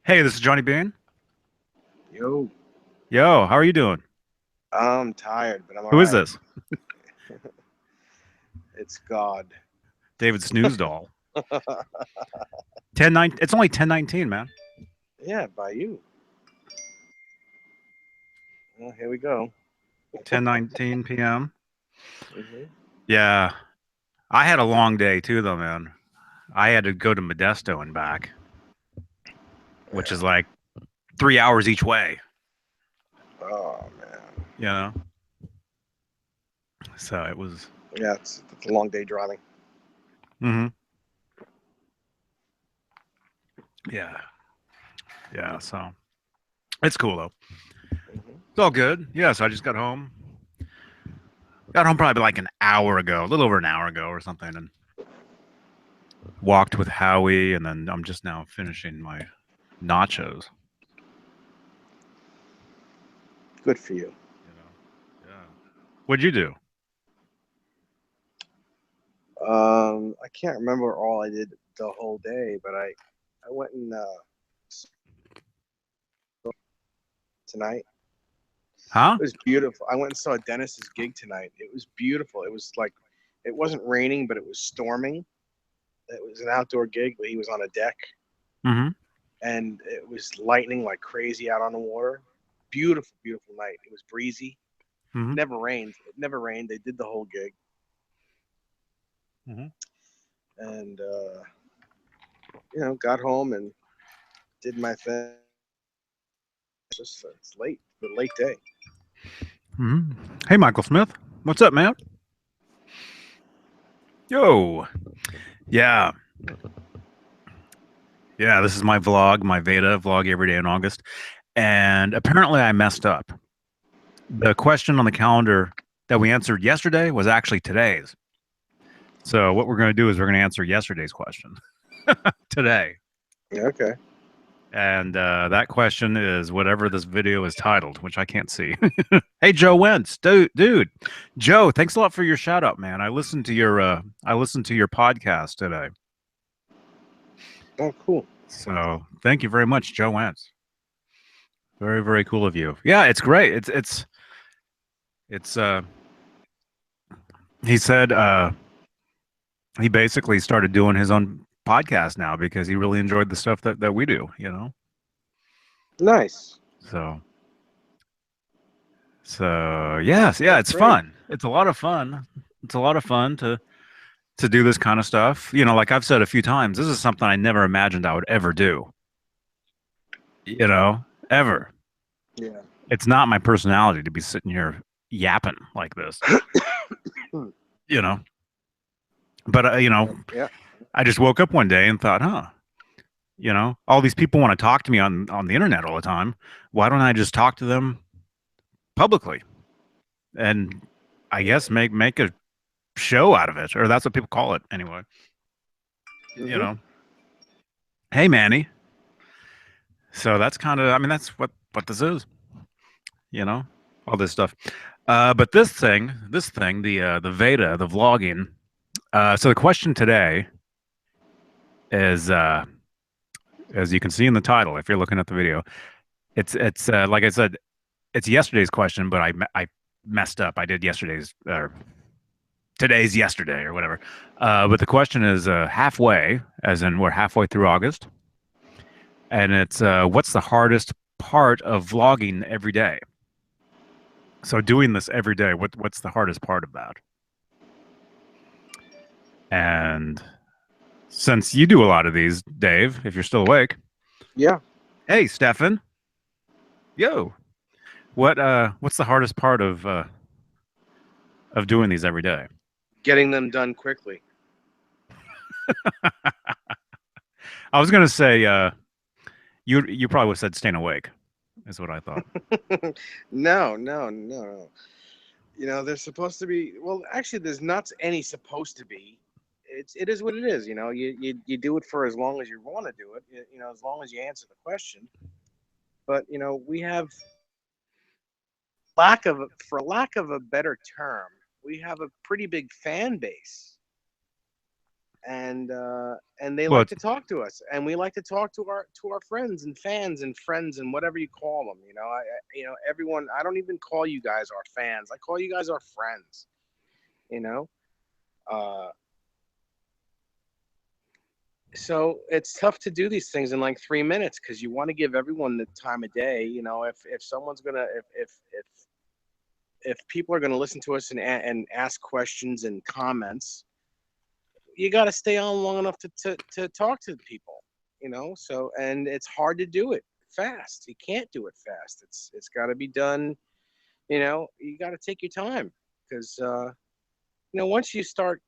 Hey, this is Johnny Bean. Yo, Yo, how are you doing? I'm tired, but I'm all Who is right. this? It's God. David Snoozdoll. 10:09. It's only 10:19, man. Yeah, by you. Well, here we go. 10:19 p.m. hmm Yeah, I had a long day too, though, man. I had to go to Modesto and back, which Yeah. is like 3 hours each way. Oh man. You know, so it was. Yeah, it's a long day driving. Hmm. Yeah, yeah. So it's cool though. hmm It's all good. Yeah. So I just got home. Got home probably like an hour ago, a little over an hour ago or something, and walked with Howie, and then I'm just now finishing my nachos. Good for you. You know, yeah. What'd you do? I can't remember all I did the whole day, but I went and tonight. Huh? It was beautiful. I went and saw Dennis's gig tonight. It was beautiful. It was like it wasn't raining, but it was storming. It was an outdoor gig, but he was on a deck Mm-hmm. and it was lightning like crazy out on the water. Beautiful, beautiful night. It was breezy. Mm-hmm. Never rained. It never rained. They did the whole gig, Mm-hmm. and got home and did my thing. It's late, the late day. Mm-hmm. Hey, Michael Smith. What's up, man? Yo. Yeah. Yeah, this is my vlog, my VEDA vlog every day in August. And apparently I messed up. The question on the calendar that we answered yesterday was actually today's. So what we're going to do is we're going to answer yesterday's question today. Yeah, okay. And that question is whatever this video is titled, which I can't see. Hey, Joe Wentz, dude, Joe, thanks a lot for your shout out, man. I listened to your podcast today, Oh, cool. so thank you very much, Joe Wentz. Very very cool of you. Yeah, it's great. It's he said he basically started doing his own podcast now because he really enjoyed the stuff that we do, you know. Nice. So yes, yeah, That's it's great. fun. It's a lot of fun. It's a lot of fun to do this kind of stuff. You know, like I've said a few times, this is something I never imagined I would ever do. You know, ever. Yeah. It's not my personality to be sitting here yapping like this. You know, but Yeah. I just woke up one day and thought, huh, all these people want to talk to me on the internet all the time. Why don't I just talk to them publicly and I guess make a show out of it, or that's what people call it anyway. You hmm know, hey Manny. So that's kind of, I mean, that's what this is. You know, all this stuff. But this thing, the Veda, the vlogging. So the question today is, as you can see in the title, if you're looking at the video, it's like I said, it's yesterday's question, but I messed up. I did yesterday's or today's yesterday or whatever. But the question is halfway, as in we're halfway through August, and it's what's the hardest part of vlogging every day? So doing this every day, what's the hardest part of that? And since you do a lot of these, Dave, if you're still awake, Yeah. hey, Stefan, yo, what's the hardest part of doing these every day? Getting them done quickly. I was gonna say you probably would have said staying awake, is what I thought. No, no, no, no. There's supposed to be. Well, actually, there's not any supposed to be. It is what it is. You do it for as long as you want to do it. As long as you answer the question. But we have for lack of a better term, we have a pretty big fan base. and they Well, like to talk to us, and we like to talk to our friends and fans and friends and whatever you call them. Everyone. I don't even call you guys our fans. I call you guys our friends. You know. Uh, so it's tough to do these things in like 3 minutes because you want to give everyone the time of day. If someone's gonna if people are gonna listen to us and ask questions and comments, you got to stay on long enough to talk to people. So and it's hard to do it fast. You can't do it fast. It's got to be done. You got to take your time because once you start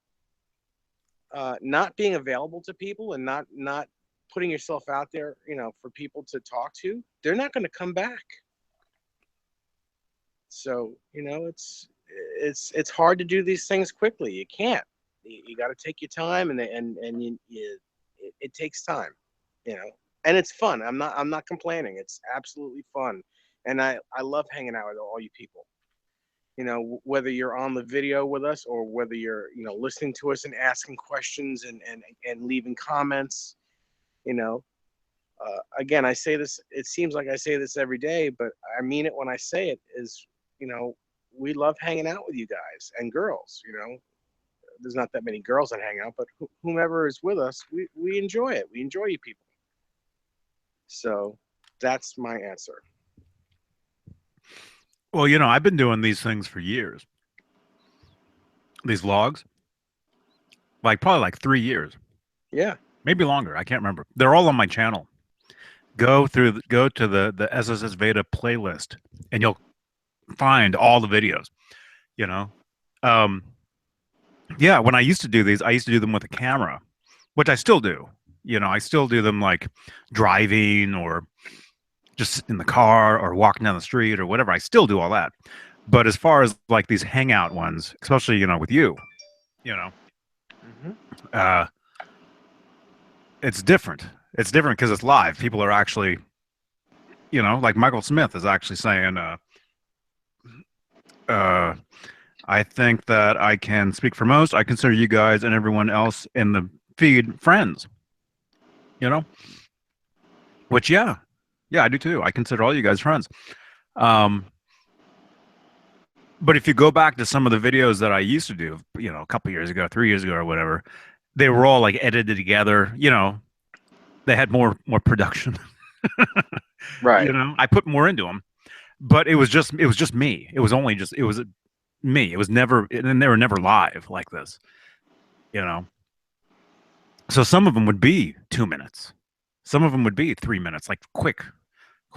not being available to people and not putting yourself out there, for people to talk to, they're not going to come back. So it's hard to do these things quickly. You can't. You got to take your time, it takes time, and it's fun. I'm not complaining. It's absolutely fun, and I love hanging out with all you people. Whether you're on the video with us or whether you're listening to us and asking questions and leaving comments. you know Again, I say this, it seems like I say this every day, but I mean it when I say it, is we love hanging out with you guys and girls. There's not that many girls that hang out, but whomever is with us, we enjoy it. We enjoy you people. So that's my answer. well, I've been doing these things for years. These logs, like probably like 3 years, Yeah. maybe longer. I can't remember. They're all on my channel. Go to the SSSVEDA playlist, and you'll find all the videos. You know, um, yeah. When I used to do these, I used to do them with a camera, which I still do. I still do them like driving or just in the car or walking down the street or whatever. I still do all that. But as far as like these hangout ones, especially with you, you know, Mm-hmm. uh, it's different. It's different because it's live. People are actually, like Michael Smith is actually saying, uh, I think that I can speak for most. I consider you guys and everyone else in the feed friends, you know, which, yeah, I do too. I consider all you guys friends. Um, but if you go back to some of the videos that I used to do, a couple years ago, 3 years ago or whatever, they were all like edited together, they had more production. Right. I put more into them, but it was just me. It was me. It was never, and they were never live like this, you know. So some of them would be 2 minutes, some of them would be 3 minutes, like quick.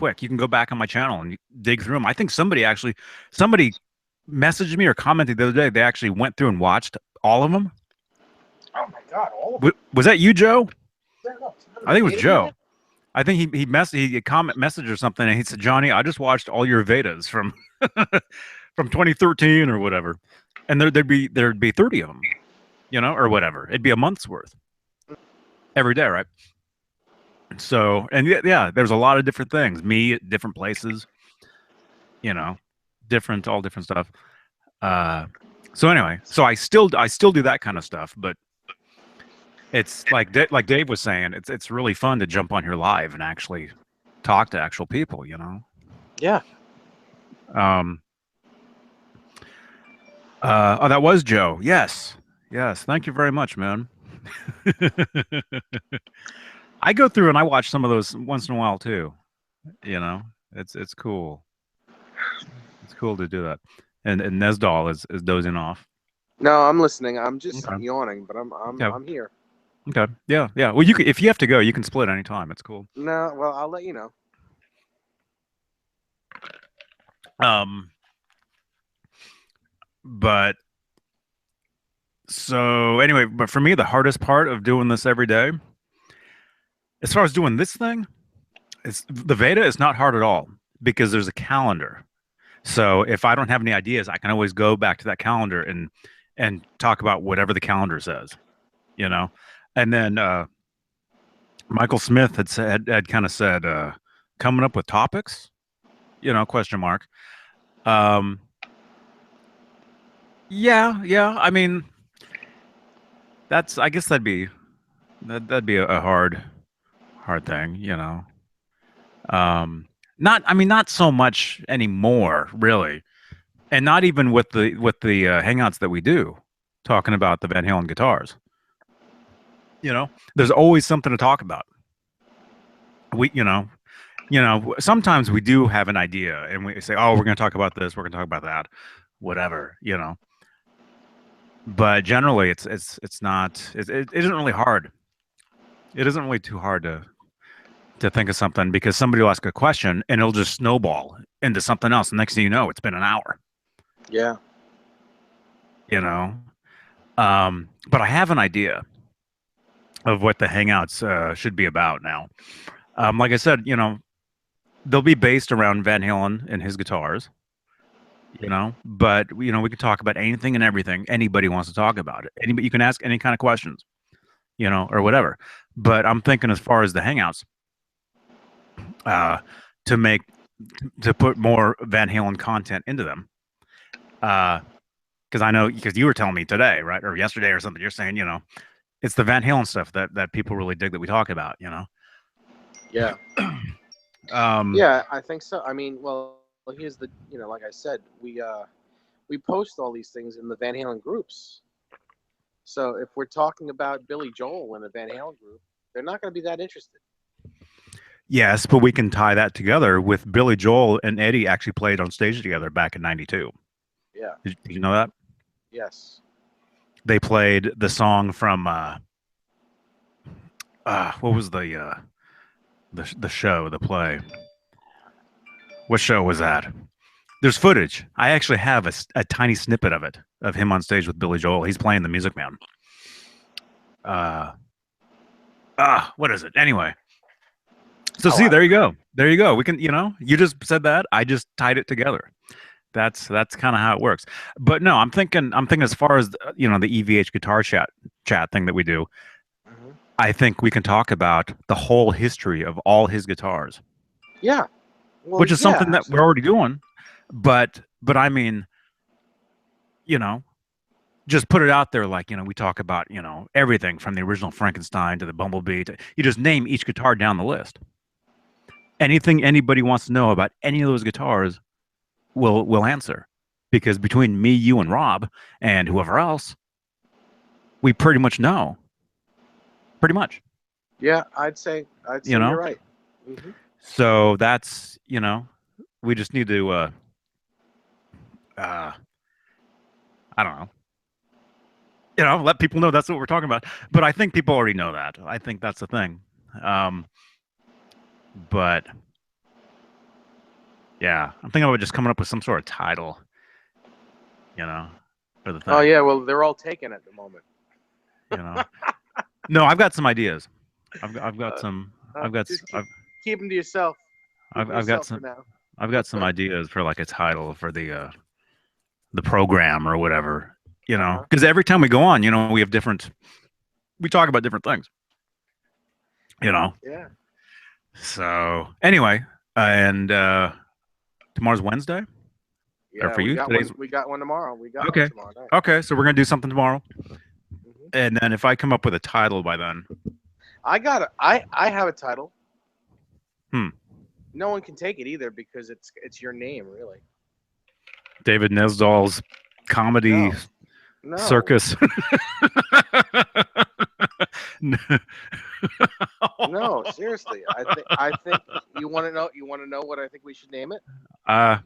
You can go back on my channel and dig through them. I think somebody messaged me or commented the other day. They actually went through and watched all of them. Oh my God, all of them. Was that you, Joe? I think it was Joe. That? I think he comment message or something, and he said, "Johnny, I just watched all your Vedas from from 2013 or whatever, and there'd be 30 of them, or whatever. It'd be a month's worth every day, right? So, and yeah, there's a lot of different things. Me at different places, you know, all different stuff. Uh, so anyway, so I still do that kind of stuff, but it's like Dave was saying, it's really fun to jump on here live and actually talk to actual people, Yeah. Um, oh, that was Joe. Yes. Yes. Thank you very much, man. I go through and I watch some of those once in a while too. It's cool. It's cool to do that. And Nesdal is dozing off. No, I'm listening. I'm just Okay. yawning, but I'm here. Okay. Yeah. Yeah. Well, if you have to go, you can split anytime. It's cool. No, well, I'll let you know. Um, but so anyway, but for me, the hardest part of doing this every day, as far as doing this thing, it's the Veda is not hard at all because there's a calendar. So if I don't have any ideas, I can always go back to that calendar and talk about whatever the calendar says, you know. And then Michael Smith had kind of said coming up with topics, question mark. Um, yeah. I mean, That's I guess that'd be a hard thing, you know. Um, not I mean not so much anymore, really, and not even with the hangouts that we do, talking about the Van Halen guitars. You know, there's always something to talk about. We sometimes we do have an idea and we say, oh, we're going to talk about this, we're going to talk about that, whatever, you know. But generally, it's not it isn't really hard. It isn't really too hard to think of something because somebody will ask a question and it'll just snowball into something else. The next thing you know, it's been an hour. Yeah. You know, but I have an idea of what the hangouts should be about now. Like I said, you know, they'll be based around Van Halen and his guitars. You know, but you know, we can talk about anything and everything anybody wants to talk about it. Anybody, you can ask any kind of questions, you know, or whatever. But I'm thinking as far as the hangouts, uh, to make to put more Van Halen content into them. Because I know because you were telling me today, right, or yesterday or something. You're saying, you know, it's the Van Halen stuff that people really dig that we talk about. You know. Yeah. um, Yeah, I think so. I mean, well, here's the, like I said, we post all these things in the Van Halen groups. So if we're talking about Billy Joel in the Van Halen group, they're not going to be that interested. yes, but we can tie that together with Billy Joel and Eddie actually played on stage together back in '92. Yeah. Did you know that? Yes. They played the song from what was the show, the play? What show was that? There's footage. I actually have a tiny snippet of it of him on stage with Billy Joel. He's playing the Music Man. Uh, what is it? Anyway, so Oh, see, I there don't you know. go. There you go. We can, you know, you just said that. I just tied it together. That's kind of how it works. But no, I'm thinking as far as you know the EVH guitar chat thing that we do. Hmm. I think we can talk about the whole history of all his guitars, Yeah. Well, which is yeah, something that we're absolutely. already doing. But I mean, you know, just put it out there like, you know, we talk about, you know, everything from the original Frankenstein to the Bumblebee. You just name each guitar down the list. Anything anybody wants to know about any of those guitars will answer. Because between me, you, and Rob, and whoever else, we pretty much know. Pretty much, Yeah, I'd you say you're know. right. Hmm. So that's you know, we just need to uh I don't know, you know, let people know that's what we're talking about. But I think people already know that. I think that's the thing. Um, but yeah, I'm thinking about just coming up with some sort of title, you know, for the Oh thing. yeah, well they're all taken at the moment. You know, no, I've got some ideas. I've got Uh, some. I've got just keep them to yourself. Keep them to I've got yourself for some. now. I've got some ideas for like a title for the program or whatever. You Uh know, huh. because every time we go on, you know, we have different. We talk about different things. You know, Yeah. so anyway, and tomorrow's Wednesday, or Yeah, for you, today's we got one tomorrow. We got one okay. tomorrow night. Okay, so we're gonna do something tomorrow, Hmm. and then if I come up with a title by then, I have a title. hmm, No one can take it either because it's your name, really. David Nesdall's comedy No, no, circus. no. Seriously, I think you want to know what I think we should name it. uh,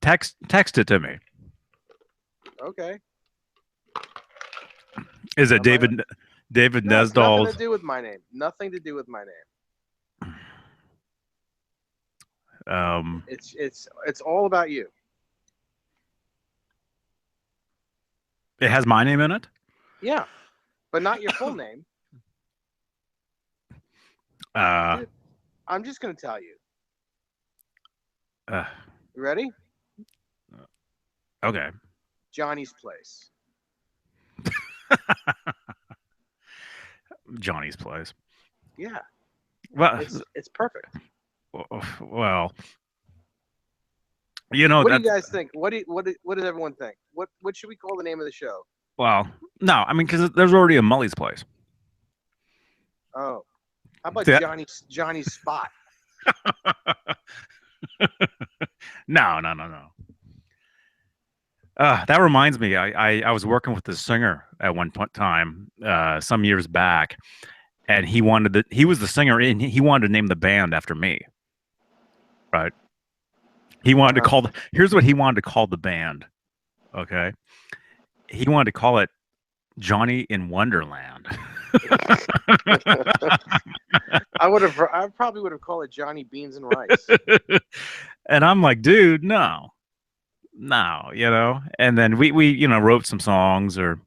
text it to me. Okay. Is it Am I? David No, it's nothing to Nesdall's? do with my name. Nothing to do with my name. Um, It's all about you. it has my name in it. Yeah, but not your full name, Uh, dude. I'm just gonna tell you. uh, You ready? okay. Johnny's Place. Johnny's place. Yeah, Well, it's perfect. well, you know What do you that's guys think? What does everyone think? What should we call the name of the show? Well, no, I mean because there's already a Mully's place. Oh, how about That Johnny's Spot? no, no, no, no. That reminds me, I was working with this singer at one point time, some years back, and he was the singer and he wanted to name the band after me, right? He wanted to Uh-huh. call here's what he wanted to call the band. Okay. He wanted to call it Johnny in Wonderland. I probably would have called it Johnny Beans and Rice. And I'm like, dude, no, no, you know. And then we wrote some songs, or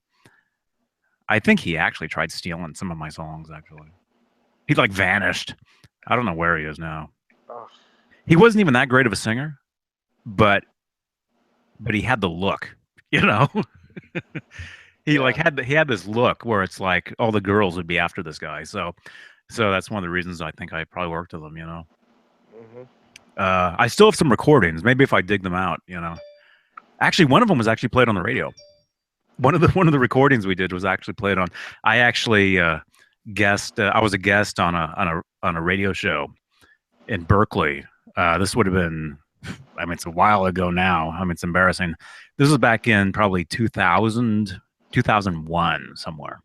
I think he actually tried stealing some of my songs. Actually, he like vanished. I don't know where he is now. Oh, He wasn't even that great of a singer, but he had the look, you know. He like yeah. he had this look where it's like all the girls would be after this guy. So that's one of the reasons I think I probably worked with him. You know, Hmm. I still have some recordings. Maybe if I dig them out, you know. Actually, one of them was actually played on the radio. One of the recordings we did was actually played on. I actually guest. I was a guest on a radio show in Berkeley. This would have been. I mean, it's a while ago now. I mean, it's embarrassing. This was back in probably 2000, 2001 somewhere.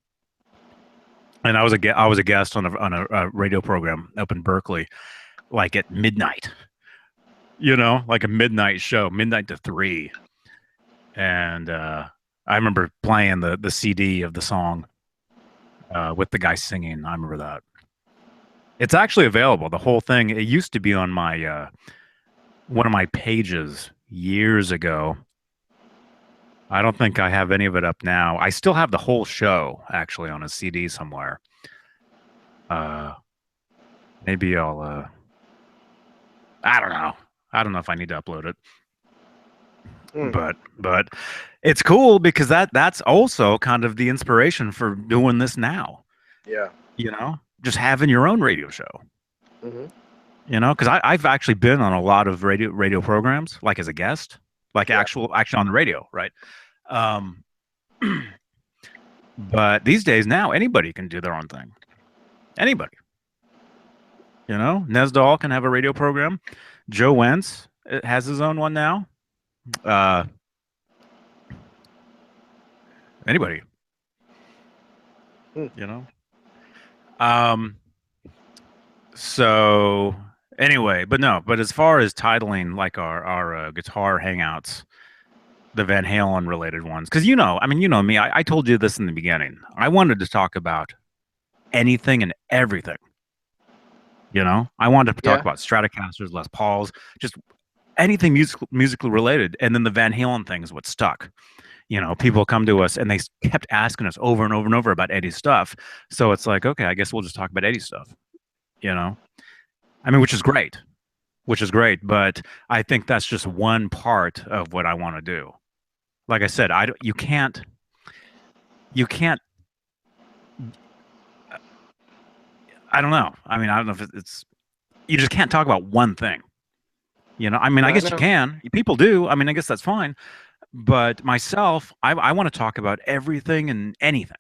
And I was a guest on a radio program up in Berkeley, like at midnight. You know, like a midnight show, midnight to 3. And I remember playing the CD of the song with the guy singing. I remember that. It's actually available. The whole thing. It used to be on my one of my pages years ago. I don't think I have any of it up now. I still have the whole show actually on a CD somewhere. Uh, maybe I'll. I don't know. I don't know if I need to upload it, Hmm. but it's cool because that's also kind of the inspiration for doing this now. Yeah. You know, just having your own radio show. Hmm. You know, because I've actually been on a lot of radio programs, like as a guest, like Yeah. actually on the radio, right? Um, but these days now, anybody can do their own thing. Anybody, you know, Nesdal can have a radio program. Joe Wentz has his own one now. Uh, anybody, Hmm. you know. Um, so anyway, but no, but as far as titling like our guitar hangouts, the Van Halen related ones, because I mean, you know me. I told you this in the beginning. I wanted to talk about anything and everything. You know, I wanted to talk Yeah. about Stratocasters, Les Pauls, just anything musically related. And then the Van Halen thing is what stuck. You know, people come to us and they kept asking us over and over and over about Eddie's stuff. So it's like, okay, I guess we'll just talk about Eddie's stuff. You know, I mean, which is great, which is great. But I think that's just one part of what I want to do. Like I said, you can't. I don't know. I mean, I don't know if it's you just can't talk about one thing. You know, I mean, I I guess you know. can. People do. I mean, I guess that's fine. But myself, I want to talk about everything and anything.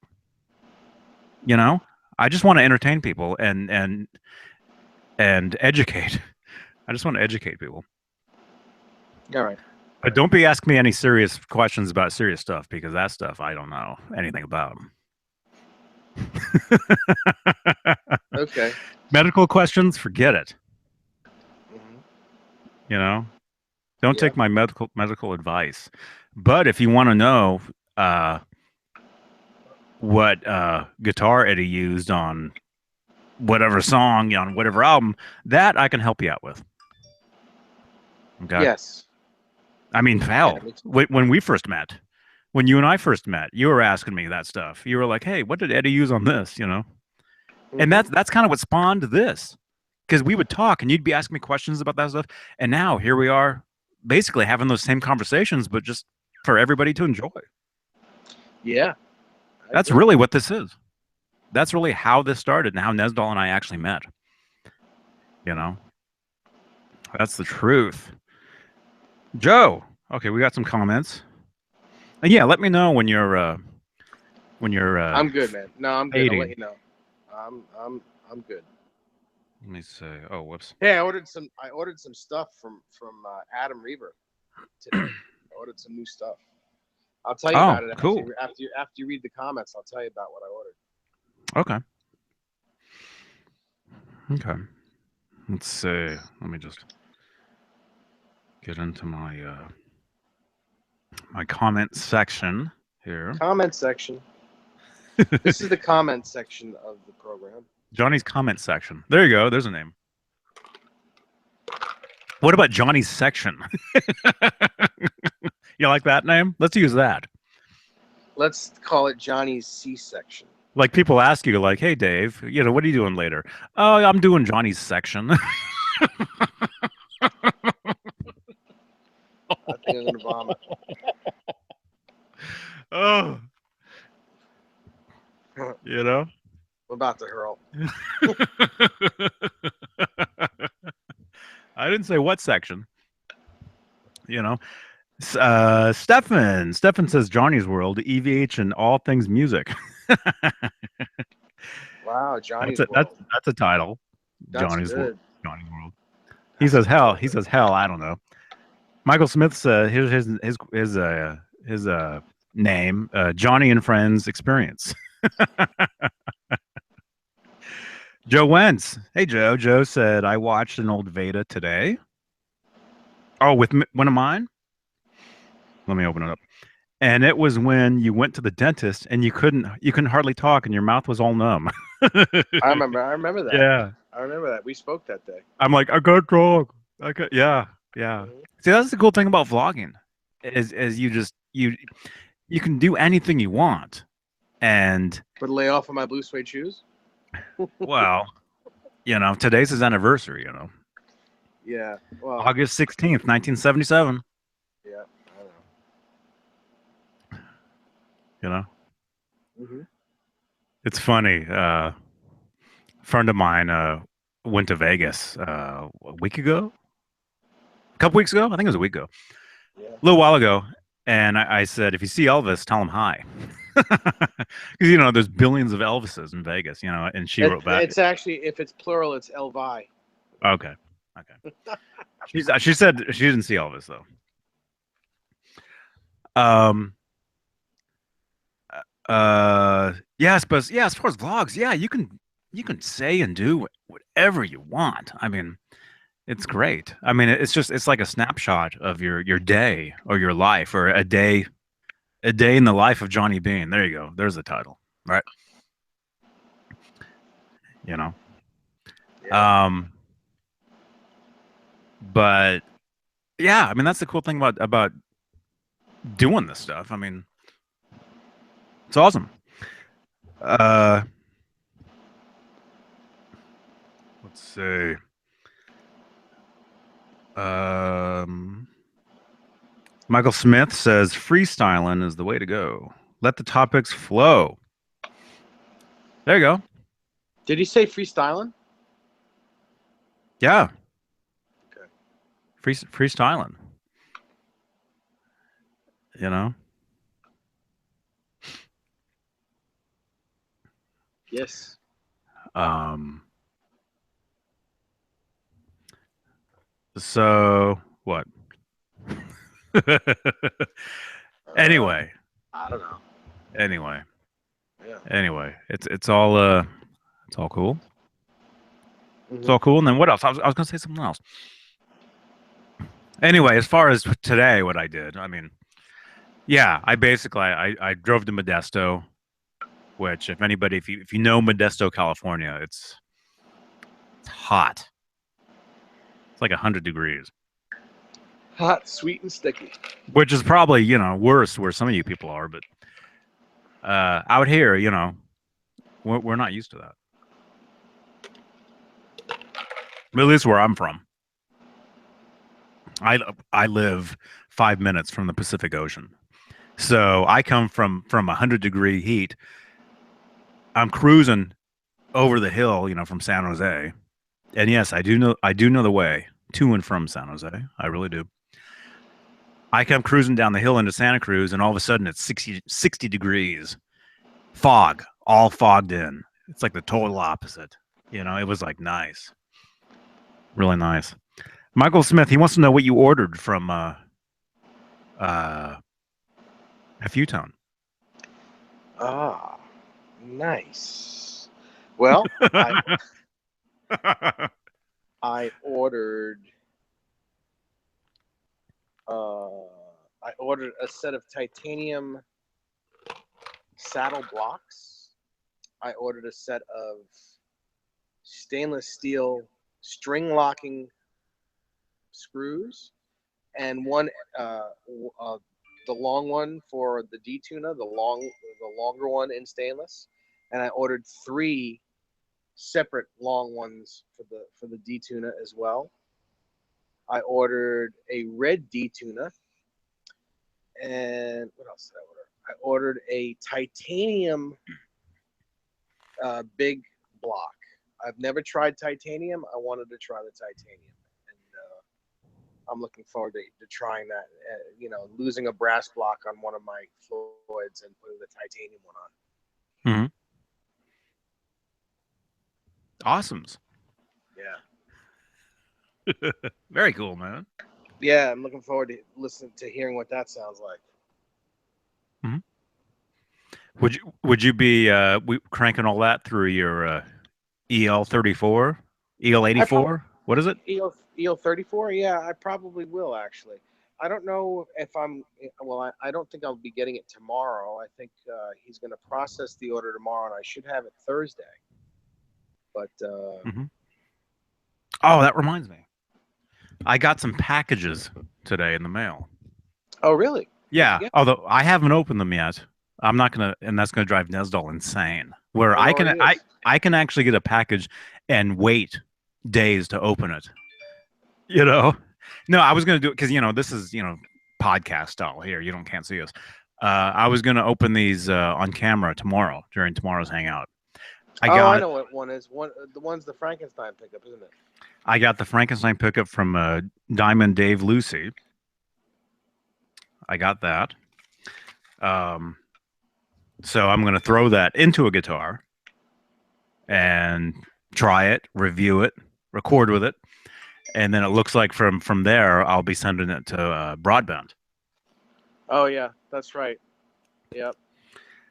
You know, I just want to entertain people and educate. I just want to educate people. All right. But don't be asking me any serious questions about serious stuff because that stuff I don't know anything about. Okay. Medical questions, forget it. Hmm. You know, don't Yeah. take my medical advice. But if you want to know uh, what guitar Eddie used on whatever song on whatever album, that I can help you out with. Okay. Yes. I mean, Yeah. hell, Me too. when we first met, when you and I first met, you were asking me that stuff. You were like, "Hey, what did Eddie use on this?" You know, and Hmm. that's kind of what spawned this, because we would talk and you'd be asking me questions about that stuff, and now here we are, basically having those same conversations, but just for everybody to enjoy. Yeah. I That's agree. really what this is. That's really how this started and how Nesdal and I actually met. You know, that's the truth. Joe, okay, we got some comments. And yeah, let me know when you're when you're I'm good, man. No, I'm good. I'll let fading. you know. I'm good. Let me see. Oh, whoops. Hey, I ordered some. I ordered some stuff from Adam Reaver today. I ordered some new stuff. I'll tell you Oh, about it cool. after you read the comments. I'll tell you about what I ordered. Okay. Okay. Let's see. Let me just get into my comment section here. Comment section. This is the comment section of the program. Johnny's comment section. There you go. There's a name. What about Johnny's section? You like that name? Let's use that. Let's call it Johnny's C section. Like people ask you, like, "Hey, Dave, what are you doing later?" Oh, I'm doing Johnny's section. I think I'm gonna vomit. Oh, you know. We're about to hurl. I didn't say what section. You know. Stefan says Johnny's World, EVH, and all things music. Wow, Johnny's That's World. a title. That's good. Johnny's World. He says hell. He says hell. I don't know. Michael Smith's here's his name. Johnny and Friends Experience. Joe Wentz. Hey Joe. Joe said I watched an old VEDA today. Oh, with one of mine. Let me open it up. And it was when you went to the dentist and you couldn't hardly talk and your mouth was all numb. I remember that. Yeah. I remember that. We spoke that day. I'm like, I got drunk. Yeah. Mm-hmm. See, that's the cool thing about vlogging, is you can do anything you want, and But lay off of my blue suede shoes. well, today's his anniversary. Yeah. Well, August 16th, 1977. yeah. I know. Mm-hmm. It's funny. A friend of mine went to Vegas a week ago, a couple weeks ago. I think it was a week ago, Yeah. a little while ago. And I said, if you see Elvis, tell him hi. Because, there's billions of Elvises in Vegas, and she wrote back. It's actually, if it's plural, it's Elvi. Okay. She said she didn't see Elvis, though. Yes, but yeah, as far as vlogs, yeah, you can say and do whatever you want. I mean, it's great. I mean, it's like a snapshot of your day or your life, or a day in the life of Johnny Bean. There you go. There's the title, right? Yeah. But yeah, I mean, that's the cool thing about doing this stuff. I mean, it's awesome. Let's see. Michael Smith says freestyling is the way to go. Let the topics flow. There you go. Did he say freestyling? Yeah. Okay. Freestyling. Yes. So what? Anyway. I don't know. Anyway. Yeah. Anyway, it's all cool. Mm-hmm. It's all cool. And then what else? I was gonna say something else. Anyway, as far as today, what I did, I mean, yeah, I basically I drove to Modesto, which if you know Modesto, California, it's hot. It's like 100 degrees. Hot, sweet, and sticky. Which is probably, worse where some of you people are, but out here, we're not used to that. At least where I'm from. I live 5 minutes from the Pacific Ocean. So I come from 100-degree heat. I'm cruising over the hill, from San Jose. And yes, I do know the way to and from San Jose. I really do. I come cruising down the hill into Santa Cruz, and all of a sudden it's 60 degrees. fog, all fogged in. It's like the total opposite. It was like nice, really nice. Michael Smith, he wants to know what you ordered from uh, Futone. Ah, nice. Well, I ordered I ordered a set of titanium saddle blocks. I ordered a set of stainless steel string locking screws and one the long one for the D tuna, the longer one in stainless, and I ordered 3 separate long ones for the D tuna as well. I ordered a red D tuna, and what else did I order? I ordered a titanium big block. I've never tried titanium. I wanted to try the titanium, and I'm looking forward to trying that. Losing a brass block on one of my Floyds and putting the titanium one on. Mm-hmm. Awesomes. Yeah. Very cool, man. Yeah, I'm looking forward to hearing what that sounds like. Mm-hmm. Would you be cranking all that through your EL34, EL84? What is it? EL34? Yeah, I probably will actually. I don't know if I'm. Well, I don't think I'll be getting it tomorrow. I think he's going to process the order tomorrow, and I should have it Thursday. But mm-hmm. Oh, that reminds me. I got some packages today in the mail. Oh, really? Yeah. Although I haven't opened them yet. I'm not gonna, and that's gonna drive Nesdal insane. Where I can actually get a package and wait days to open it. No, I was gonna do it because this is podcast style here. You can't see us. I was gonna open these on camera tomorrow during tomorrow's hangout. I know what one is. The one's the Frankenstein pickup, isn't it? I got the Frankenstein pickup from Diamond Dave Lucy. I got that. So I'm going to throw that into a guitar and try it, review it, record with it, and then it looks like from there I'll be sending it to broadband. Oh yeah, that's right. Yep.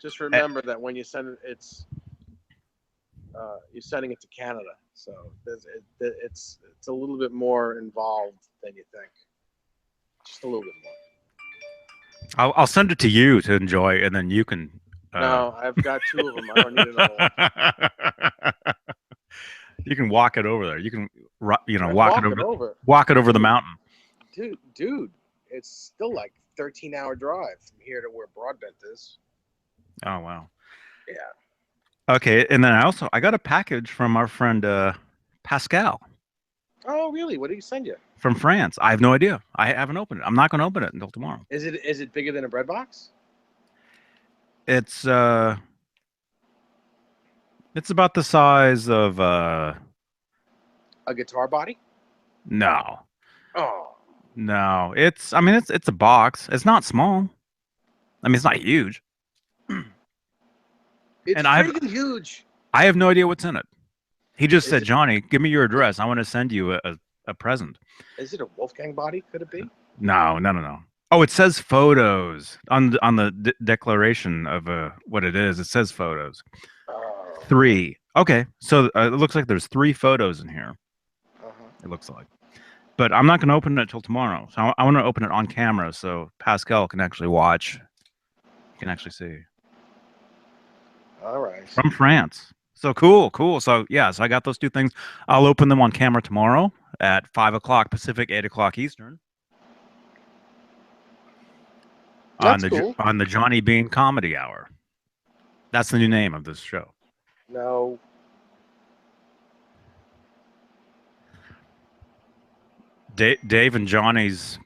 Just remember that when you send it, you're sending it to Canada, so it's a little bit more involved than you think. Just a little bit more. I'll send it to you to enjoy, and then you can. No, I've got 2 of them. I don't need another one. You can walk it over there. You can, walk it over the mountain. Dude, it's still like 13-hour drive from here to where Broadbent is. Oh wow. Yeah. Okay, and then I got a package from our friend Pascal. Oh really? What did he send you? From France. I have no idea. I haven't opened it. I'm not going to open it until tomorrow. Is it bigger than a bread box? It's about the size of a guitar body? No. Oh. No. It's a box. It's not small. I mean, it's not huge. It's freaking huge. I have no idea what's in it. He just said, Johnny, give me your address. I want to send you a present. Is it a Wolfgang body? Could it be? No. Oh, it says photos on the declaration of what it is. It says photos. Oh. 3. Okay, so it looks like there's 3 photos in here. It looks like. But I'm not going to open it until tomorrow. So I want to open it on camera so Pascal can actually watch. You can actually see. All right. From France. So cool. So I got those 2 things. I'll open them on camera tomorrow at 5 o'clock Pacific, 8 o'clock Eastern. That's cool. On the Johnny Bean Comedy Hour. That's the new name of this show. No. Dave and Johnny's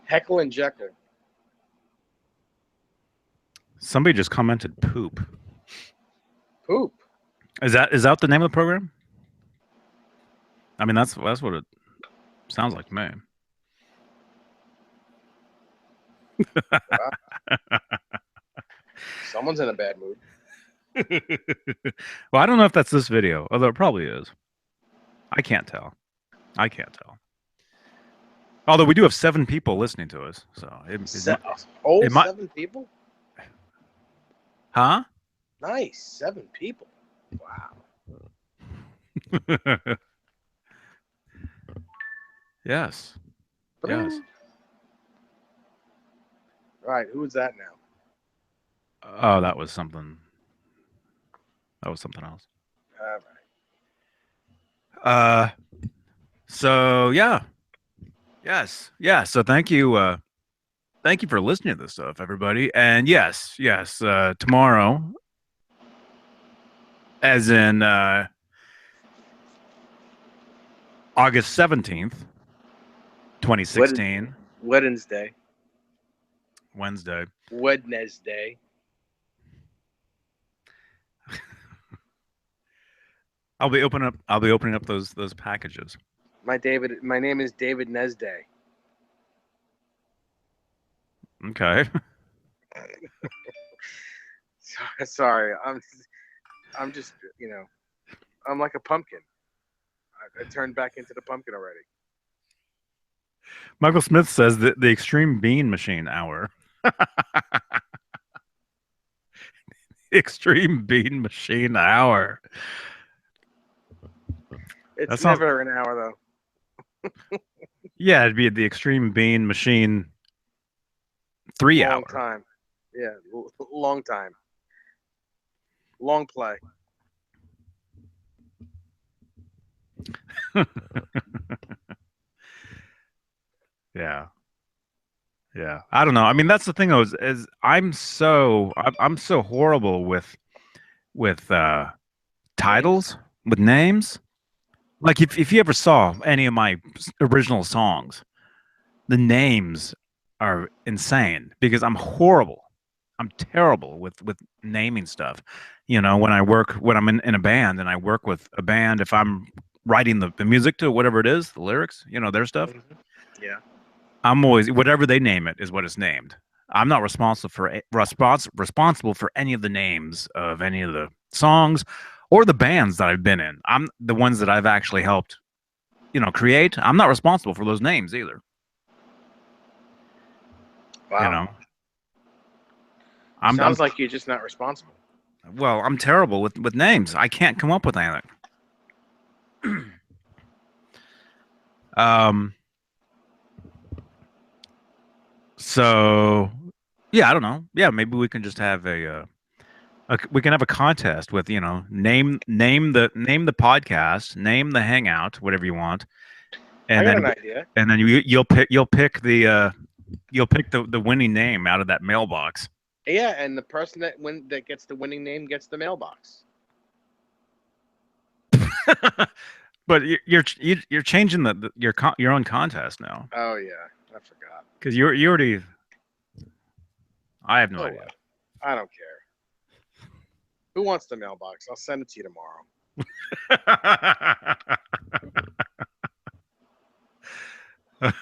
Heckle and Jekyll. Somebody just commented poop. Poop. Is that the name of the program? I mean, that's what it sounds like to me. Wow. Someone's in a bad mood. Well, I don't know if that's this video, although it probably is. I can't tell. I can't tell. Although we do have 7 people listening to us, so A whole it might, 7 people? huh? Nice. 7 people. Wow. Yes, yes. All right. Who is that now? Oh, that was something. That was something else. All right. Uh, so yeah, yes, yeah. So thank you for listening to this stuff, everybody. And yes, tomorrow, as in August 17th, 2016, Wednesday. Wednesday. Wednesday. I'll be opening up those packages. My name is David Nesday. Okay. Sorry, I'm just I'm like a pumpkin. I turned back into the pumpkin already. Michael Smith says that the Extreme Bean Machine Hour. Extreme Bean Machine Hour. That It's sounds. never an hour though. Yeah, it'd be the Extreme Bean Machine 3 hour. Long time. Yeah, long time. Long play. Yeah. Yeah. I don't know. I mean, that's the thing though, is I'm so horrible with Names? titles, with names. Like if you ever saw any of my original songs, the names are insane because I'm horrible. I'm terrible with naming stuff. You know, when I'm in a band and I work with a band, if I'm writing the music to whatever it is, the lyrics, you know, their stuff, Mm-hmm. Yeah. I'm always whatever they name it is what it's named. I'm not responsible for any of the names of any of the songs or the bands that I've been in. I'm the ones that I've actually helped, you know, create. I'm not responsible for those names either. You Wow. know, I'm Sounds like you're just not responsible. well, I'm terrible with names. I can't come up with anything. um. So yeah, I don't know. Yeah, maybe we can just have we can have a contest with, you know, name the podcast, name the hangout, whatever you want, I and got then an idea. you'll pick the winning name out of that mailbox. Yeah, and the person that gets the winning name gets the mailbox. But you're changing your own contest now Oh yeah, I forgot. because you already. I have no Oh idea. well, I don't care. Who wants the mailbox? I'll send it to you tomorrow. I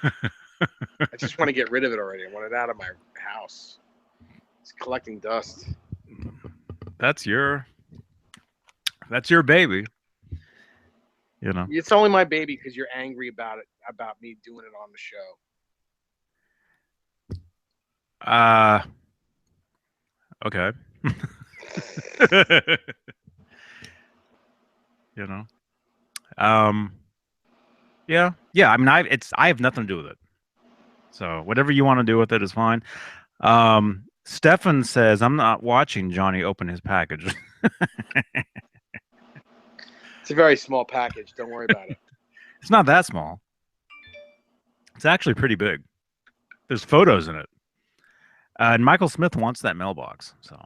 just want to get rid of it already. I want it out of my house. It's collecting dust. that's your that's your baby. You know. It's only my baby because you're angry about it, about me doing it on the show. Uh okay. You know. Um yeah, I mean I have nothing to do with it. So whatever you want to do with it is fine. Stefan says I'm not watching Johnny open his package. It's a very small package. Don't worry about it. It's not that small. It's actually pretty big. There's photos in it. And Michael Smith wants that mailbox. So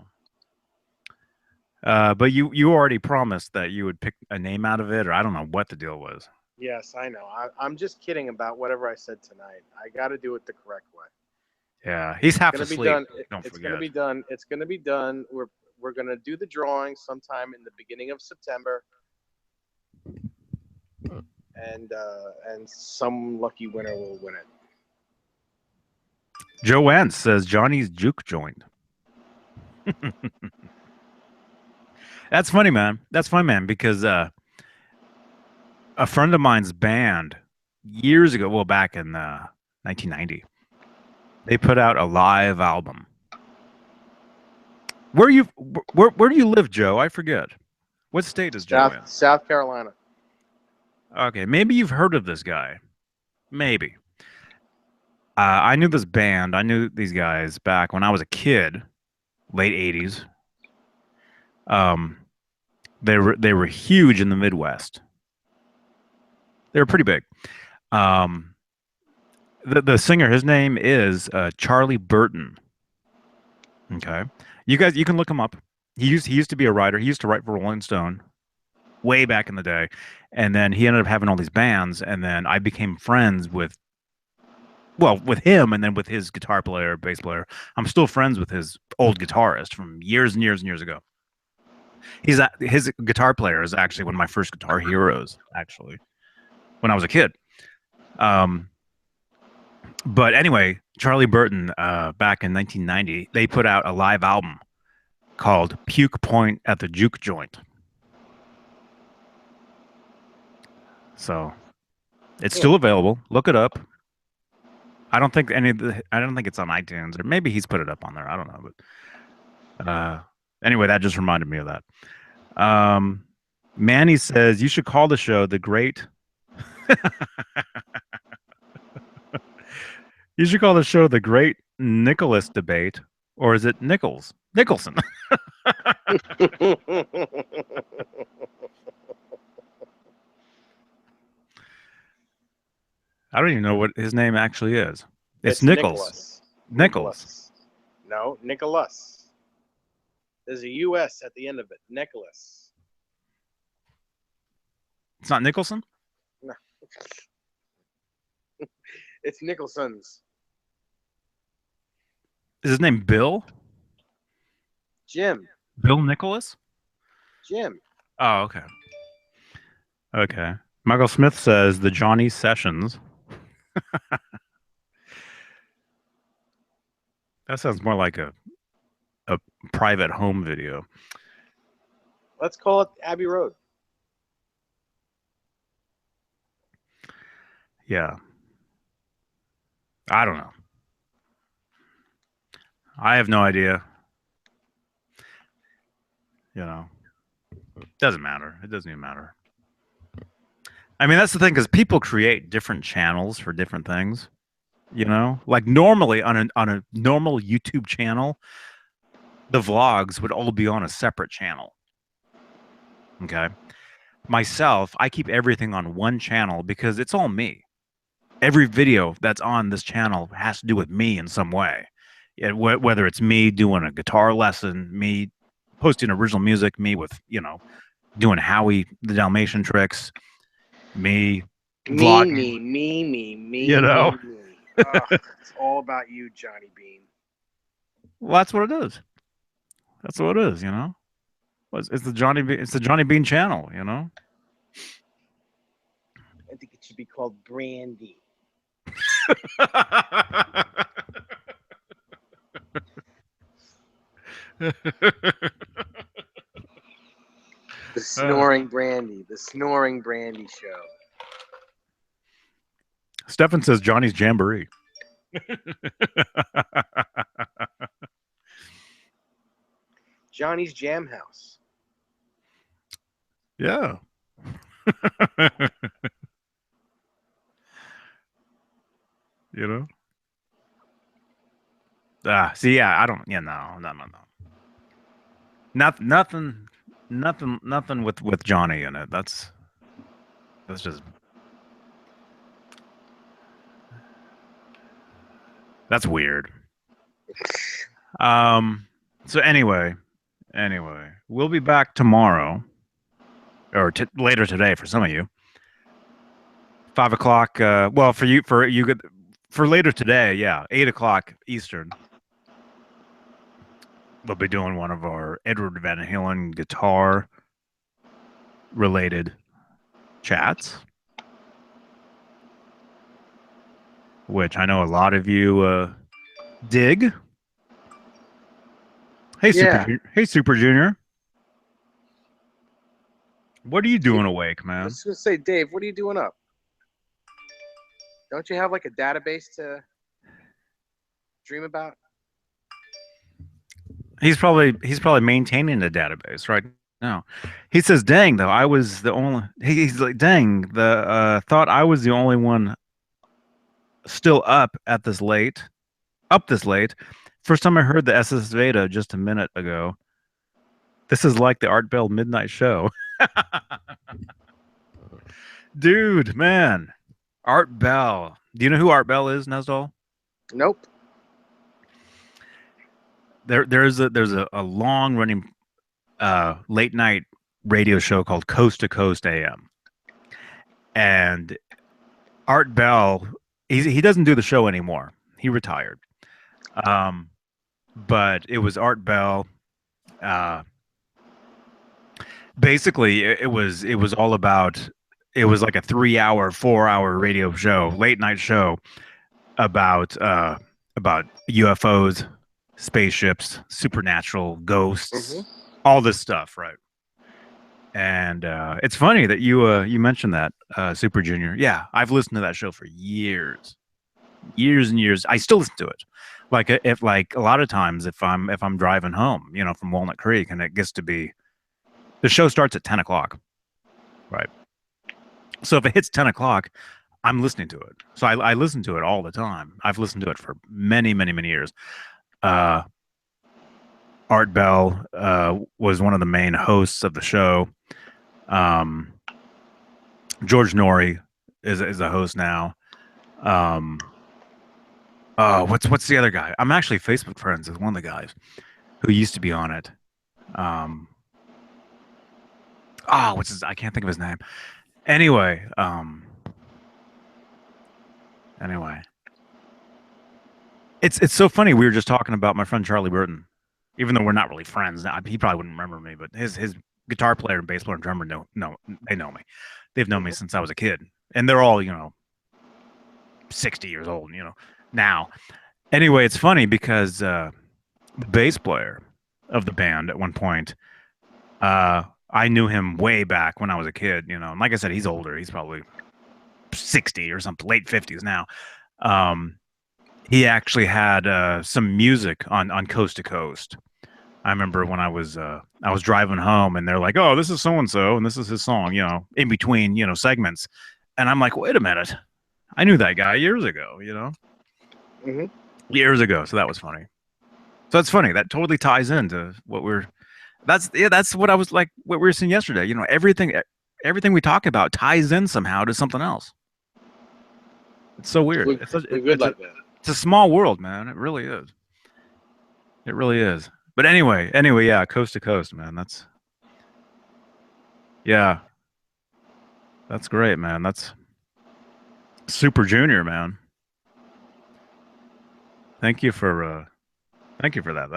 but you already promised that you would pick a name out of it, or I don't know what the deal was. Yes, I know. I'm just kidding about whatever I said tonight. I got to do it the correct way. Yeah, he's It's half gonna be asleep. done. Don't It's gonna forget. be done. It's gonna be done. We're gonna do the drawing sometime in the beginning of September, and some lucky winner will win it. Joanne says Johnny's juke joint. That's funny, man. That's funny, man, because a friend of mine's band years ago, well, back in 1990, they put out a live album. Where do you live, Joe? I forget. What state is Joe in? South Carolina. Okay, maybe you've heard of this guy. Maybe. I knew this band. I knew these guys back when I was a kid, late '80s. Um, they were huge in the Midwest. They were pretty big. Um, the singer, his name is Charlie Burton. Okay, you can look him up. He used to be a writer. He used to write for Rolling Stone way back in the day, and then he ended up having all these bands. And then I became friends with him, and then with his guitar player, bass player. I'm still friends with his old guitarist from years and years and years ago. His guitar player is actually one of my first guitar heroes. Actually, when I was a kid. Um, but anyway, Charlie Burton, back in 1990, they put out a live album called "Puke Point at the Juke Joint." So it's Yeah. still available. Look it up. I don't think it's on iTunes, or maybe he's put it up on there. I don't know, but anyway, that just reminded me of that. Um, Manny says you should call the show the Great. You should call the show the Great Nicholas Debate, or is it Nicholson? I don't even know what his name actually is. It's It's Nichols. Nicholas. Nichols. No, Nicholas. There's a U.S. at the end of it. Nicholas. It's not Nicholson. No. It's Nicholson's. Is his name Bill? Jim. Bill Nicholas? Jim. Oh, okay. Okay. Michael Smith says the Johnny Sessions. That sounds more like a private home video. Let's call it Abbey Road. Yeah. I don't know. I have no idea. You know, doesn't matter. It doesn't even matter. I mean, that's the thing, because people create different channels for different things. You know, like normally on a normal YouTube channel, the vlogs would all be on a separate channel. Okay. Myself, I keep everything on one channel because it's all me. Every video that's on this channel has to do with me in some way. Whether it's me doing a guitar lesson, me posting original music, me with, doing Howie the Dalmatian tricks, me vlogging, Me, you know. me. It's all about you, Johnny Bean. Well, that's what it is. That's what it is, you know. It's the Johnny Bean channel, you know. I think it should be called Brandy. The Snoring Brandy. The Snoring Brandy Show. Stefan says Johnny's Jamboree. Johnny's Jam House. Yeah. You know? See, yeah, I don't, yeah, no. Nothing with Johnny in it. That's just, that's weird. So anyway, we'll be back tomorrow, or later today for some of you. 5 o'clock. Well, for later today, yeah, 8 o'clock Eastern. We'll be doing one of our Edward Van Halen guitar related chats, which I know a lot of you Dig. Hey, Super Yeah, Junior. Hey, Super Junior. What are you you, doing awake, I man? was gonna say, Dave, what are you doing up? Don't you have like a database to dream about? He's probably maintaining the database right now. He says, "Dang, though, I was the only." He's like, "Dang, the thought I was the only one still up this late. First time I heard the SSSVEDA just a minute ago. This is like the Art Bell Midnight Show, dude, man. Art Bell. Do you know who Art Bell is, Nesdal? Nope. There's a long running late night radio show called Coast to Coast AM, and Art Bell, he doesn't do the show anymore. He retired. Um, but it was Art Bell. Uh, basically, it was all about. It was like a 3 hour, 4 hour radio show, late night show about UFOs, spaceships, supernatural Hmm. ghosts, all this stuff, right? And it's funny that you mentioned that Super Junior. Yeah, I've listened to that show for years, years and years. I still listen to it. Like if like a lot of times if I'm driving home, from Walnut Creek, and it gets to be the show starts at 10 o'clock, right? So if it hits 10 o'clock, I'm listening to it. So I listen to it all the time. I've listened to it for many, many, many years. Uh, Art Bell was one of the main hosts of the show. Um, George Norrie is a host now. Um, what's the other guy? I'm actually Facebook friends with one of the guys who used to be on it. Um, what's his? I can't think of his name. Anyway, anyway, it's so funny. We were just talking about my friend Charlie Burton, even though we're not really friends. Now, he probably wouldn't remember me, but his guitar player and bass player and drummer they know me. They've known me Hmm. since I was a kid, and they're all 60 years old. Now. Anyway, it's funny because the bass player of the band at one point, I knew him way back when I was a kid. And like I said, he's older. He's probably 60 or something, late 50s now. Um, he actually had some music on Coast to Coast. I remember when I was driving home, and they're like, "Oh, this is so and so, and this is his song," in between segments, and I'm like, "Wait a minute, I knew that guy years ago," Hmm. years ago. So that was funny. So that's funny. That totally ties into what we're. That's what I was like. What we were seeing yesterday. Everything we talk about ties in somehow to something else. It's so weird. We're, we're good like that. It's a small world, man. It really is. It really is. But anyway, yeah, coast to coast, man. Yeah, that's great, man. That's Super Junior, man. Thank you for thank you for that.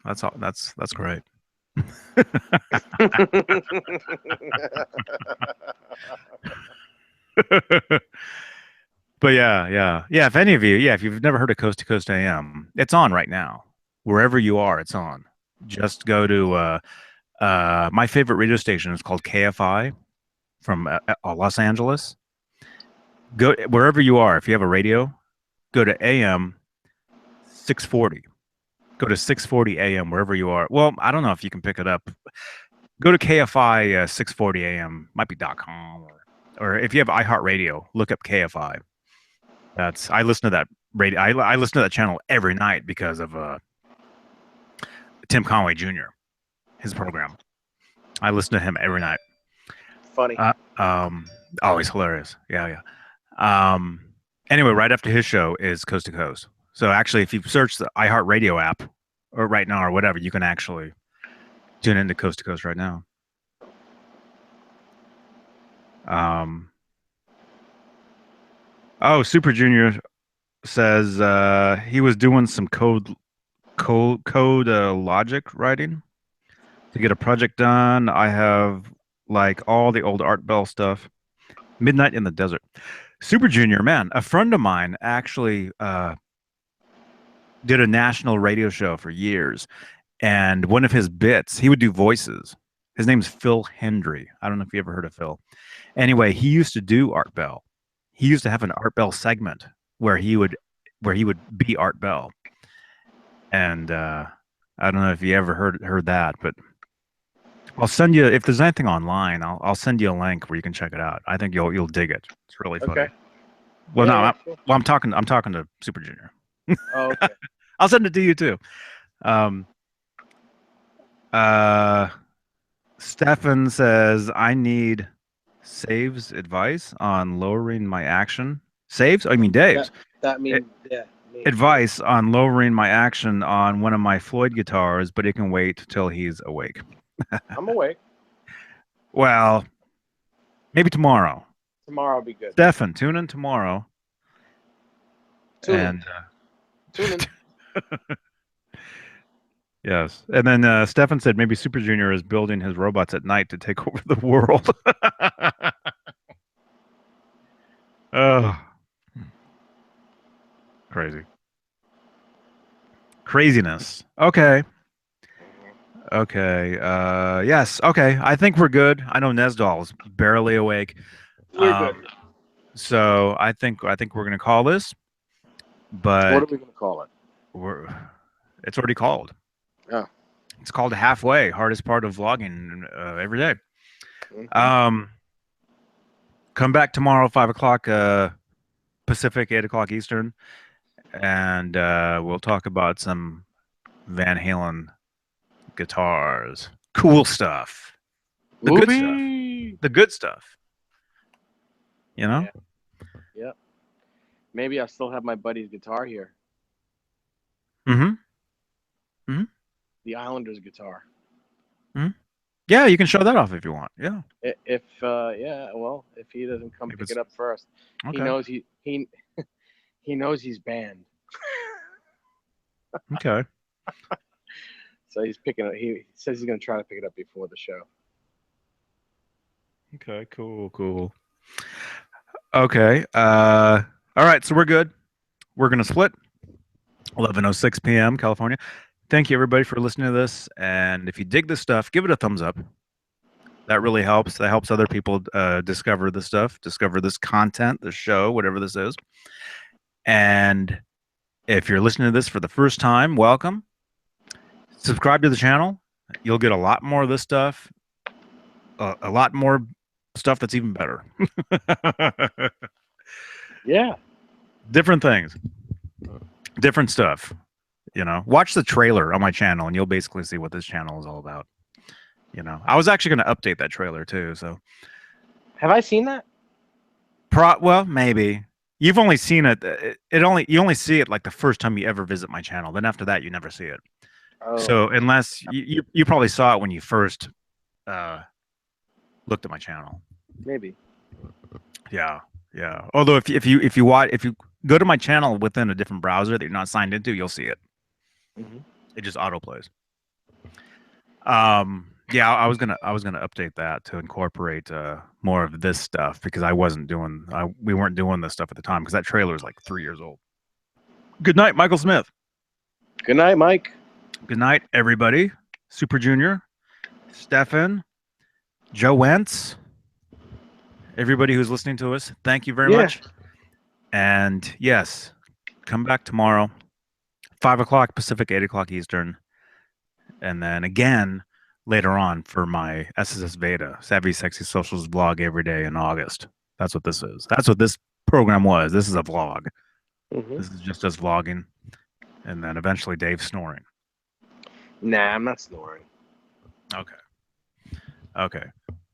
That's all. That's great. But yeah. If any of you, yeah, if you've never heard of Coast to Coast AM, it's on right now. Wherever you are, it's on. Just go to my favorite radio station is called KFI from Los Angeles. Go wherever you are. If you have a radio, go to AM 640. Go to 640 AM wherever you are. Well, I don't know if you can pick it up. Go to KFI 640 AM. Might be .com or if you have iHeartRadio, look up KFI. I listen to that radio. I listen to that channel every night because of Tim Conway Jr. His program. I listen to him every night. Funny. Uh, um, he's hilarious. Yeah. Um, anyway, right after his show is Coast to Coast. So actually, if you search the iHeartRadio app or right now or whatever, you can actually tune into Coast to Coast right now. Um, Super Junior says he was doing some code logic writing to get a project done. I have like all the old Art Bell stuff. Midnight in the Desert. Super Junior, man, a friend of mine actually did a national radio show for years. And one of his bits, he would do voices. His name's Phil Hendry. I don't know if you ever heard of Phil. Anyway, he used to do Art Bell. He used to have an Art Bell segment where he would be Art Bell. And I don't know if you ever heard that, but I'll send you if there's anything online. I'll send you a link where you can check it out. I think you'll dig it. It's really funny. Okay. Well, Yeah, no, yeah, sure. well I'm talking to Super Junior. Oh, okay. I'll send it to you too. Um, uh, Stefan says I need Saves advice on lowering my action. Saves? I mean Dave's. That A- means yeah, me. advice on lowering my action on one of my Floyd guitars, but it can wait till he's awake. I'm awake. Well, maybe tomorrow. Tomorrow will be good. Stefan, tune in tomorrow. Tune in. And Tune in. yes. And then Stefan said maybe Super Junior is building his robots at night to take over the world. Oh, crazy. Craziness. Okay. Okay. Yes. Okay. I think we're good. I know Nesdal's barely awake. We're good. So I think we're gonna call this, but What are we gonna call it? we're it's already called. Oh. It's called halfway. Hardest part of vlogging every day. Mhm. Come back tomorrow, 5 o'clock Pacific, 8 o'clock Eastern, and we'll talk about some Van Halen guitars. Cool stuff. The good stuff. Whoopee! The good stuff. You know? Yeah. Yep. Maybe I still have my buddy's guitar here. Mm-hmm. The Islanders guitar. Yeah, you can show that off if you want. Yeah. If yeah, well, if he doesn't come If pick it's- it up first, Okay. he knows he knows he's banned. Okay. So he's picking it. He says he's gonna try to pick it up before the show. Okay, cool. Okay. All right, so we're good. We're gonna split. 11:06 p.m. California. Thank you everybody for listening to this. And if you dig this stuff, give it a thumbs up. That really helps. That helps other people discover this stuff, discover this content, the show, whatever this is. And if you're listening to this for the first time, welcome. Subscribe to the channel. You'll get a lot more of this stuff, a lot more stuff that's even better. Yeah. Different things, different stuff. You know, watch the trailer on my channel, and you'll basically see what this channel is all about. You know, I was actually going to update that trailer too. So, Have I seen that? well, maybe you've only seen it. You only see it like the first time you ever visit my channel. Then after that, you never see it. Oh. So unless you probably saw it when you first looked at my channel. Maybe. Yeah. Although if you go to my channel within a different browser that you're not signed into, you'll see it. Mm-hmm. It just auto plays. Yeah, I was gonna update that to incorporate more of this stuff because we weren't doing this stuff at the time because that trailer is like 3 years old. Good night, Michael Smith. Good night, Mike. Good night, everybody. Super Junior, Stefan, Joe Wentz, everybody who's listening to us. Thank you very much. And yes, come back tomorrow, 5 o'clock Pacific, 8 o'clock Eastern, and then again later on for my SSSVEDA, Savvy Sexy Socials vlog every day in August. That's what this is. That's what this program was. This is a vlog. Mm-hmm. This is just us vlogging, and then eventually Dave snoring. Nah, I'm not snoring. Okay.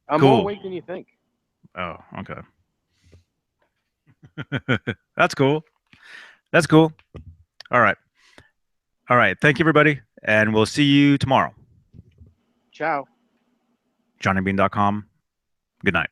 I'm Cool. more awake than you think. Oh, okay. That's cool. All right. Thank you, everybody, and we'll see you tomorrow. Ciao. JohnnyBean.com. Good night.